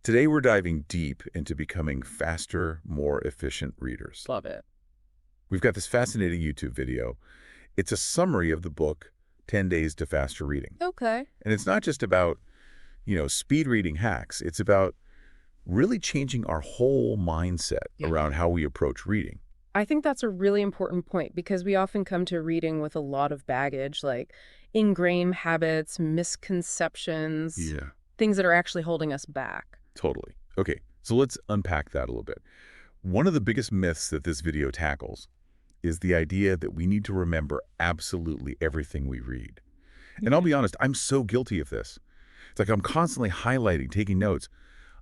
Today we're diving deep into becoming faster, more efficient readers. Love it. We've got this fascinating YouTube video. It's a summary of the book, 10 Days to Faster Reading. Okay. And it's not just about, speed reading hacks. It's about really changing our whole mindset Yeah. around how we approach reading. I think that's a really important point because we often come to reading with a lot of baggage, like ingrained habits, misconceptions, Yeah. things that are actually holding us back. Totally. Okay, so let's unpack that a little bit. One of the biggest myths that this video tackles is the idea that we need to remember absolutely everything we read. And I'll be honest, I'm so guilty of this. It's like I'm constantly highlighting, taking notes.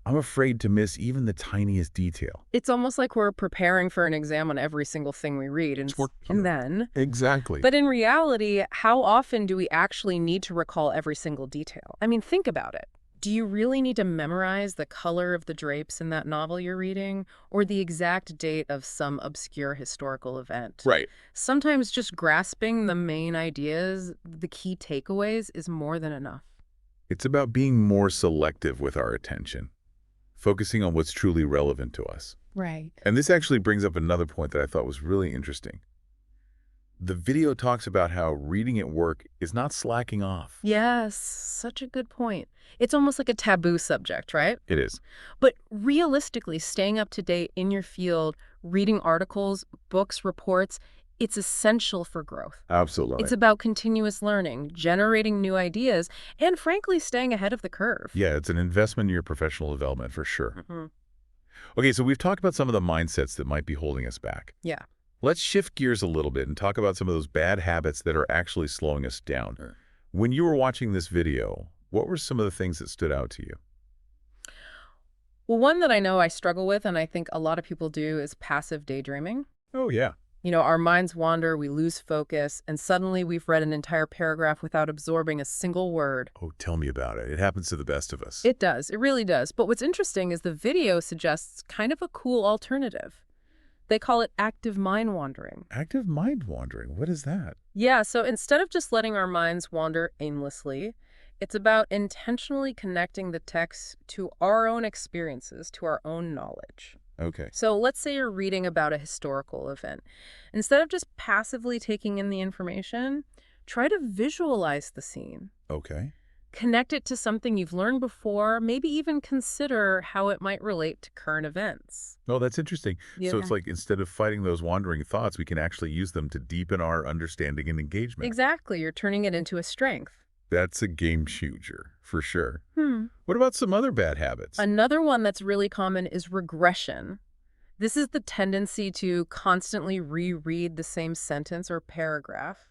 I'm afraid to miss even the tiniest detail. It's almost like we're preparing for an exam on every single thing we read. And then, Exactly. but in reality, how often do we actually need to recall every single detail? I mean, think about it. Do you really need to memorize the color of the drapes in that novel you're reading or the exact date of some obscure historical event? Right. Sometimes just grasping the main ideas, the key takeaways, is more than enough. It's about being more selective with our attention, focusing on what's truly relevant to us. Right. And this actually brings up another point that I thought was really interesting. The video talks about how reading at work is not slacking off. Yes, such a good point. It's almost like a taboo subject, right? It is. But realistically, staying up to date in your field, reading articles, books, reports, it's essential for growth. Absolutely. It's about continuous learning, generating new ideas, and frankly, staying ahead of the curve. Yeah, it's an investment in your professional development for sure. Mhm. Okay, so we've talked about some of the mindsets that might be holding us back. Yeah. Let's shift gears a little bit and talk about some of those bad habits that are actually slowing us down. Sure. When you were watching this video, what were some of the things that stood out to you? Well, one that I know I struggle with, and I think a lot of people do, is passive daydreaming. Oh, yeah. Our minds wander, we lose focus, and suddenly we've read an entire paragraph without absorbing a single word. Oh, tell me about it. It happens to the best of us. It does. It really does. But what's interesting is the video suggests kind of a cool alternative. They call it active mind wandering. Active mind wandering. What is that? Yeah, so instead of just letting our minds wander aimlessly, it's about intentionally connecting the text to our own experiences, to our own knowledge. Okay. So let's say you're reading about a historical event. Instead of just passively taking in the information, try to visualize the scene. Okay. Connect it to something you've learned before, maybe even consider how it might relate to current events. Oh, that's interesting. So Yeah. it's like instead of fighting those wandering thoughts, we can actually use them to deepen our understanding and engagement. Exactly, you're turning it into a strength. That's a game changer, for sure. Hmm. What about some other bad habits? Another one that's really common is regression. This is the tendency to constantly reread the same sentence or paragraph,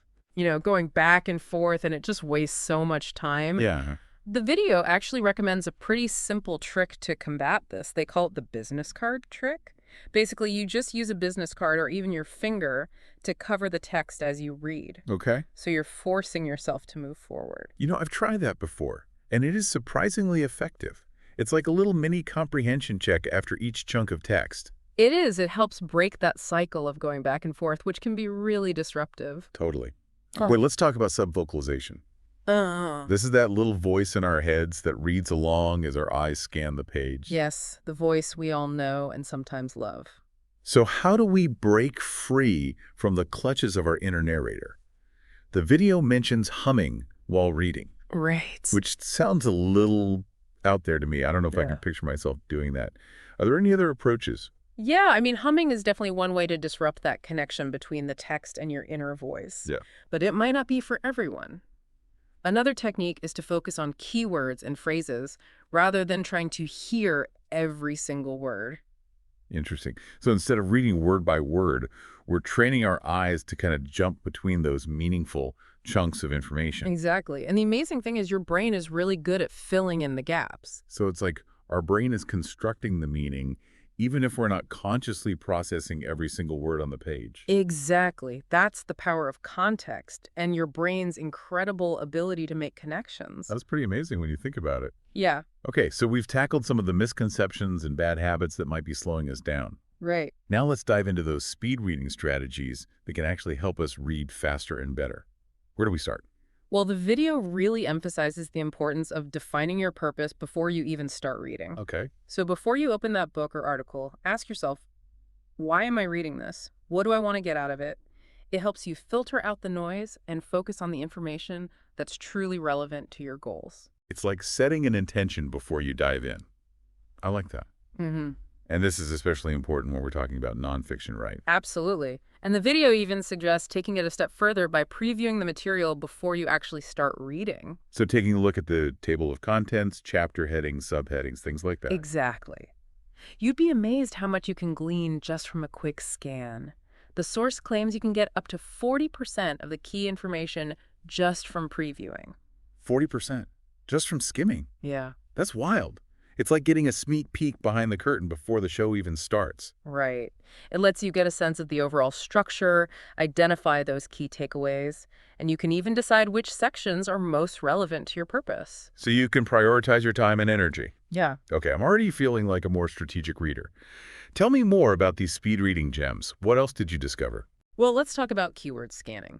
going back and forth, and it just wastes so much time. Yeah. The video actually recommends a pretty simple trick to combat this. They call it the business card trick. Basically, you just use a business card or even your finger to cover the text as you read. Okay. So you're forcing yourself to move forward. I've tried that before, and it is surprisingly effective. It's like a little mini comprehension check after each chunk of text. It is. It helps break that cycle of going back and forth, which can be really disruptive. Totally. Huh. Wait, let's talk about subvocalization. This is that little voice in our heads that reads along as our eyes scan the page. Yes, the voice we all know and sometimes love. So how do we break free from the clutches of our inner narrator? The video mentions humming while reading, Right. which sounds a little out there to me. I don't know if I Yeah. can picture myself doing that. Are there any other approaches? Yeah, I mean, humming is definitely one way to disrupt that connection between the text and your inner voice. Yeah. But it might not be for everyone. Another technique is to focus on keywords and phrases rather than trying to hear every single word. Interesting. So instead of reading word by word, we're training our eyes to kind of jump between those meaningful chunks of information. Exactly. And the amazing thing is your brain is really good at filling in the gaps. So it's like our brain is constructing the meaning, even if we're not consciously processing every single word on the page. Exactly. That's the power of context and your brain's incredible ability to make connections. That's pretty amazing when you think about it. Yeah, Okay, so we've tackled some of the misconceptions and bad habits that might be slowing us down. right. Now let's dive into those speed reading strategies that can actually help us read faster and better. Where do we start? Well, the video really emphasizes the importance of defining your purpose before you even start reading. Okay. So before you open that book or article, ask yourself, why am I reading this? What do I want to get out of it? It helps you filter out the noise and focus on the information that's truly relevant to your goals. It's like setting an intention before you dive in. I like that. Mm-hmm. And this is especially important when we're talking about nonfiction, right? Absolutely. And the video even suggests taking it a step further by previewing the material before you actually start reading. So taking a look at the table of contents, chapter headings, subheadings, things like that. Exactly. You'd be amazed how much you can glean just from a quick scan. The source claims you can get up to 40% of the key information just from previewing. 40%. Just from skimming. Yeah. That's wild. It's like getting a sneak peek behind the curtain before the show even starts. Right. It lets you get a sense of the overall structure, identify those key takeaways, and you can even decide which sections are most relevant to your purpose. So you can prioritize your time and energy. Yeah. Okay, I'm already feeling like a more strategic reader. Tell me more about these speed reading gems. What else did you discover? Well, let's talk about keyword scanning.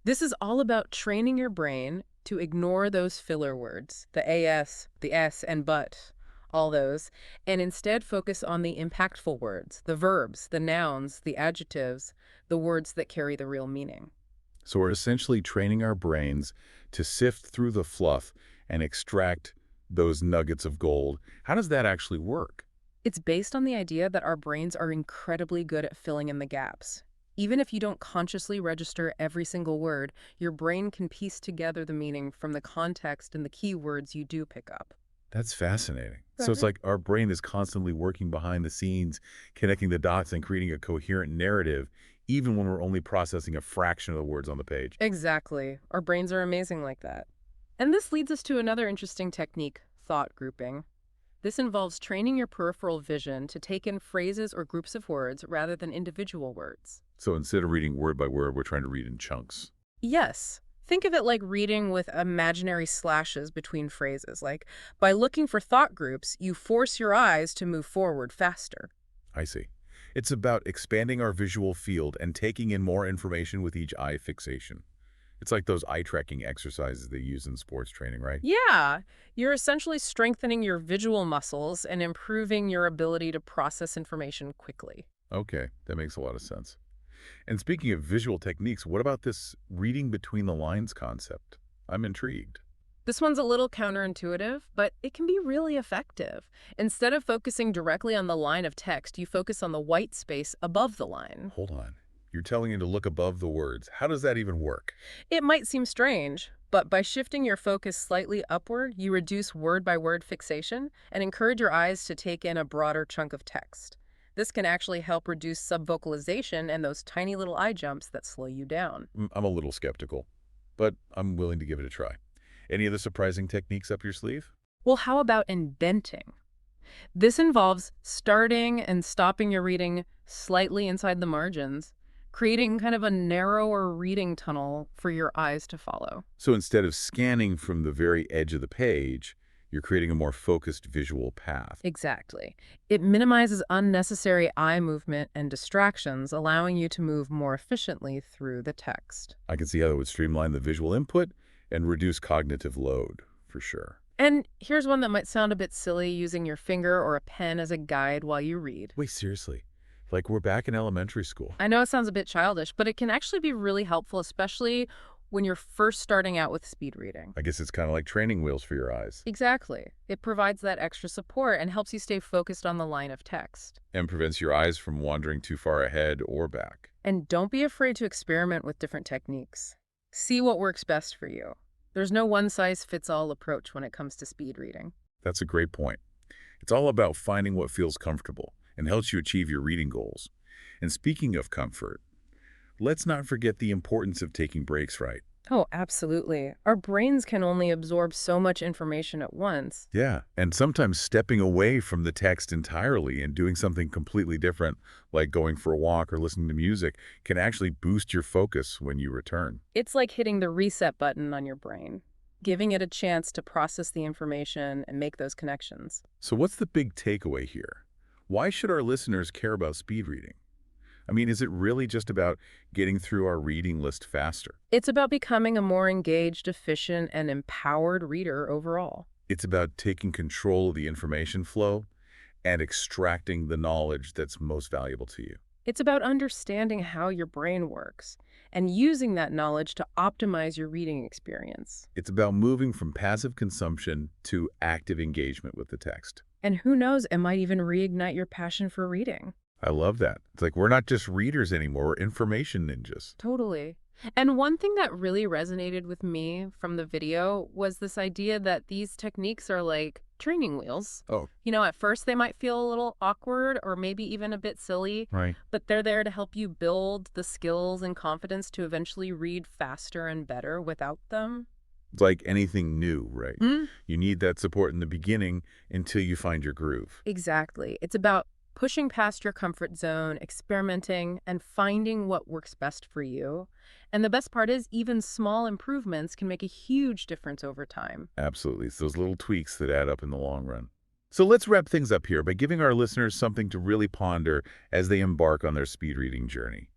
This is all about training your brain to ignore those filler words, the AS, the S, and but, all those, and instead focus on the impactful words, the verbs, the nouns, the adjectives, the words that carry the real meaning. So we're essentially training our brains to sift through the fluff and extract those nuggets of gold. How does that actually work? It's based on the idea that our brains are incredibly good at filling in the gaps. Even if you don't consciously register every single word, your brain can piece together the meaning from the context and the key words you do pick up. That's fascinating. So it's Right. like our brain is constantly working behind the scenes, connecting the dots and creating a coherent narrative, even when we're only processing a fraction of the words on the page. Exactly. Our brains are amazing like that. And this leads us to another interesting technique, thought grouping. This involves training your peripheral vision to take in phrases or groups of words rather than individual words. So instead of reading word by word, we're trying to read in chunks. Yes. Think of it like reading with imaginary slashes between phrases. Like, by looking for thought groups, you force your eyes to move forward faster. I see. It's about expanding our visual field and taking in more information with each eye fixation. It's like those eye tracking exercises they use in sports training, right? Yeah, you're essentially strengthening your visual muscles and improving your ability to process information quickly. Okay, that makes a lot of sense. And speaking of visual techniques, what about this reading between the lines concept? I'm intrigued. This one's a little counterintuitive, but it can be really effective. Instead of focusing directly on the line of text, you focus on the white space above the line. Hold on. You're telling me to look above the words. How does that even work? It might seem strange, but by shifting your focus slightly upward, you reduce word-by-word fixation and encourage your eyes to take in a broader chunk of text. This can actually help reduce subvocalization and those tiny little eye jumps that slow you down. I'm a little skeptical, but I'm willing to give it a try. Any other surprising techniques up your sleeve? Well, how about indenting? This involves starting and stopping your reading slightly inside the margins, creating kind of a narrower reading tunnel for your eyes to follow. So instead of scanning from the very edge of the page, you're creating a more focused visual path. Exactly. It minimizes unnecessary eye movement and distractions, allowing you to move more efficiently through the text. I can see how it would streamline the visual input and reduce cognitive load, for sure. And here's one that might sound a bit silly, using your finger or a pen as a guide while you read. Wait, seriously? Like we're back in elementary school. I know it sounds a bit childish, but it can actually be really helpful, especially when you're first starting out with speed reading. I guess it's kind of like training wheels for your eyes Exactly. It provides that extra support and helps you stay focused on the line of text. and prevents your eyes from wandering too far ahead or back. And don't be afraid to experiment with different techniques. See what works best for you. There's no one-size-fits-all approach when it comes to speed reading. That's a great point. It's all about finding what feels comfortable and helps you achieve your reading goals. And speaking of comfort, let's not forget the importance of taking breaks right. Oh, absolutely. Our brains can only absorb so much information at once. Yeah, and sometimes stepping away from the text entirely and doing something completely different, like going for a walk or listening to music, can actually boost your focus when you return. It's like hitting the reset button on your brain, giving it a chance to process the information and make those connections. So what's the big takeaway here? Why should our listeners care about speed reading? I mean, is it really just about getting through our reading list faster? It's about becoming a more engaged, efficient, and empowered reader overall. It's about taking control of the information flow and extracting the knowledge that's most valuable to you. It's about understanding how your brain works and using that knowledge to optimize your reading experience. It's about moving from passive consumption to active engagement with the text. And who knows, it might even reignite your passion for reading. I love that. It's like we're not just readers anymore, we're information ninjas. Totally. And one thing that really resonated with me from the video was this idea that these techniques are like training wheels. Oh, At first they might feel a little awkward or maybe even a bit silly, right. but they're there to help you build the skills and confidence to eventually read faster and better without them. It's like anything new, right? Mm, You need that support in the beginning until you find your groove. exactly. It's about pushing past your comfort zone, experimenting, and finding what works best for you. And the best part is, even small improvements can make a huge difference over time. Absolutely. It's those little tweaks that add up in the long run. So let's wrap things up here by giving our listeners something to really ponder as they embark on their speed reading journey.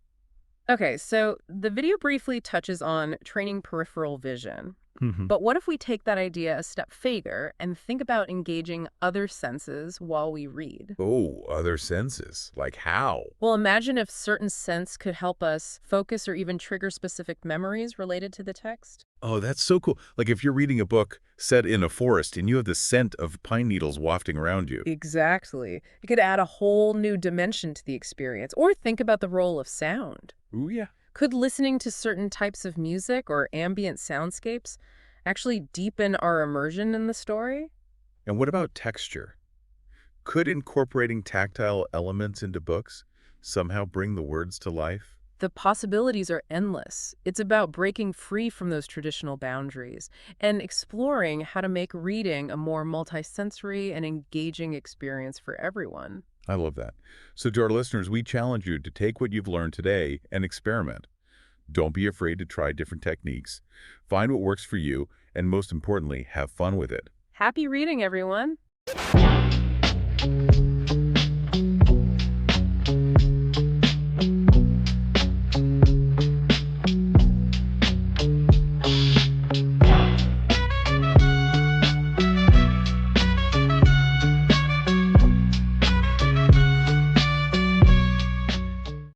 Okay, so the video briefly touches on training peripheral vision. Mhm. But what if we take that idea a step further and think about engaging other senses while we read? Oh, other senses. Like how? Well, imagine if certain scents could help us focus or even trigger specific memories related to the text. Oh, that's so cool. Like if you're reading a book set in a forest and you have the scent of pine needles wafting around you. Exactly. It could add a whole new dimension to the experience. Or think about the role of sound. Ooh, yeah. Could listening to certain types of music or ambient soundscapes actually deepen our immersion in the story? And what about texture? Could incorporating tactile elements into books somehow bring the words to life? The possibilities are endless. It's about breaking free from those traditional boundaries and exploring how to make reading a more multisensory and engaging experience for everyone. I love that. So to our listeners, we challenge you to take what you've learned today and experiment. Don't be afraid to try different techniques. Find what works for you, and most importantly, have fun with it. Happy reading, everyone!